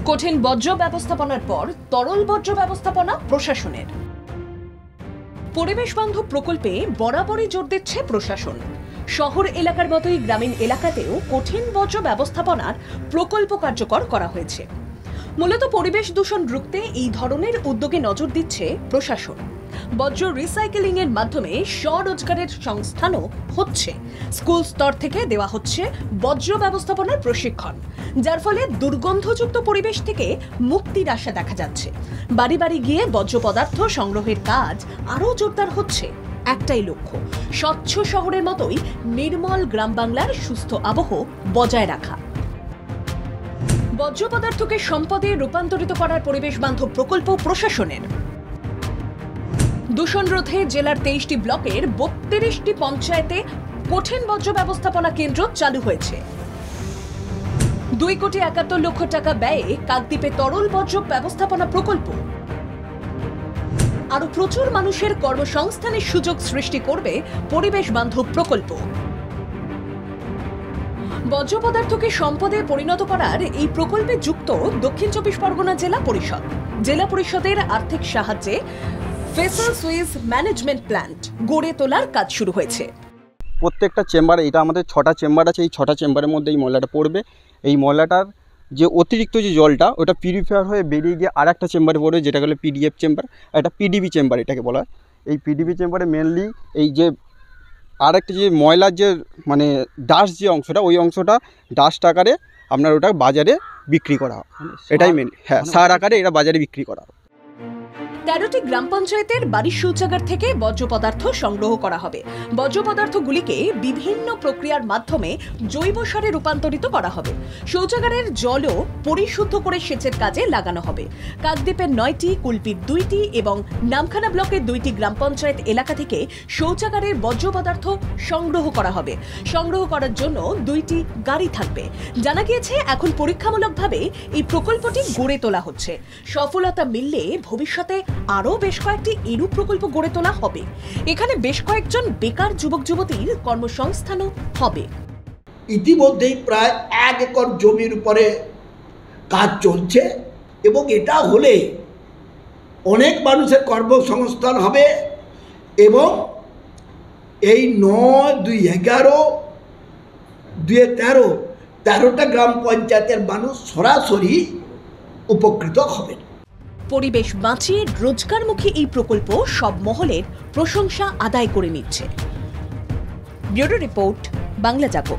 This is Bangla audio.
কঠিন বর্জ্য ব্যবস্থাপনার পর তরল বর্জ্য ব্যবস্থাপনা প্রশাসনের। পরিবেশ বান্ধব প্রকল্পে বরাবরই জোর দিচ্ছে প্রশাসন। শহর এলাকার মতোই গ্রামীণ এলাকাতেও কঠিন বর্জ্য ব্যবস্থাপনার প্রকল্প কার্যকর করা হয়েছে। মূলত পরিবেশ দূষণ রুখতে এই ধরনের উদ্যোগে নজর দিচ্ছে প্রশাসন। বর্জ্য রিসাইকেলিং এর মাধ্যমে স্বরোজগারের সংস্থানও হচ্ছে। স্কুল স্তর থেকে দেওয়া হচ্ছে বর্জ্য ব্যবস্থাপনার প্রশিক্ষণ, যার ফলে দুর্গন্ধযুক্ত পরিবেশ থেকে মুক্তির আশা দেখা যাচ্ছে। বাড়ি বাড়ি গিয়ে বর্জ্য পদার্থ সংগ্রহের কাজ আরও জোরদার হচ্ছে। একটাই লক্ষ্য, স্বচ্ছ শহরের মতোই নির্মল গ্রাম বাংলার সুস্থ আবহ বজায় রাখা। বর্জ্য পদার্থকে সম্পদে রূপান্তরিত করার পরিবেশ বান্ধব প্রকল্প প্রশাসনের। দূষণ রোধে জেলার 23টি ব্লকের 32টি পঞ্চায়েতে কঠিন বর্জ্য ব্যবস্থাপনা কেন্দ্র চালু হয়েছে। 2,71,00,000 টাকা ব্যয়ে কাকদ্বীপে তরল বর্জ্য ব্যবস্থাপনা প্রকল্প। আরো প্রচুর মানুষের কর্মসংস্থানের সুযোগ সৃষ্টি করবে পরিবেশ বান্ধব প্রকল্প। বর্জ্য পদার্থকে সম্পদে পরিণত করার এই প্রকল্পে যুক্ত দক্ষিণ 24 পরগনা জেলা পরিষদ। জেলা পরিষদের আর্থিক সাহায্যে ফেসাল সুইজ ম্যানেজমেন্ট প্ল্যান্ট গড়ে তোলার কাজ শুরু হয়েছে। প্রত্যেকটা চেম্বারে, এটা আমাদের 6টা চেম্বার আছে, এই 6টা চেম্বারের মধ্যে এই ময়লাটা পড়বে। এই ময়লাটার যে অতিরিক্ত যে জলটা, ওটা পিউরিফায়ার হয়ে বেরিয়ে গিয়ে আর একটা চেম্বারে পড়বে, যেটা হলো পিডিএফ চেম্বার, এটা পিডিবি চেম্বার এটাকে বলা হয়। এই পিডিবি চেম্বারে মেনলি এই যে আর একটা যে ময়লার যে মানে ডাস্ট যে অংশটা, ওই অংশটা ডাস্ট আকারে আপনার ওটা বাজারে বিক্রি করা হয়। এটাই মেন, হ্যাঁ, সার আকারে এটা বাজারে বিক্রি করা হয়। 13টি গ্রাম পঞ্চায়েতের বাড়ির শৌচাগার থেকে বর্জ্য পদার্থ সংগ্রহ করা হবে। বর্জ্য পদার্থগুলিকে বিভিন্ন প্রক্রিয়ার মাধ্যমে জৈব সারে রূপান্তরিত করা হবে। শৌচাগারের জলও পরিশুদ্ধ করে সেচের কাজে লাগানো হবে। কাকদ্বীপের 9টি, কুলপির 2টি এবং নামখানা ব্লকের 2টি গ্রাম পঞ্চায়েত এলাকা থেকে শৌচাগারের বর্জ্য পদার্থ সংগ্রহ করা হবে। সংগ্রহ করার জন্য 2টি গাড়ি থাকবে। জানা গিয়েছে এখন পরীক্ষামূলকভাবে এই প্রকল্পটি গড়ে তোলা হচ্ছে। সফলতা মিললে ভবিষ্যতে আরও বেশ কয়েকটি এরূপ প্রকল্প গড়ে তোলা হবে। এখানে বেশ কয়েকজন বেকার যুবক যুবতীর কর্মসংস্থানও হবে। ইতিমধ্যেই প্রায় 1 একর জমির উপরে কাজ চলছে এবং এটা হলে অনেক মানুষের কর্মসংস্থান হবে এবং এই 9, 2, 11, 2, 13টা গ্রাম পঞ্চায়েতের মানুষ সরাসরি উপকৃত হবেন। পরিবেশ বাঁচিয়ে রোজগারমুখী এই প্রকল্প সব মহলের প্রশংসা আদায় করে নিচ্ছে। ব্যুরো রিপোর্ট, বাংলা জাগো।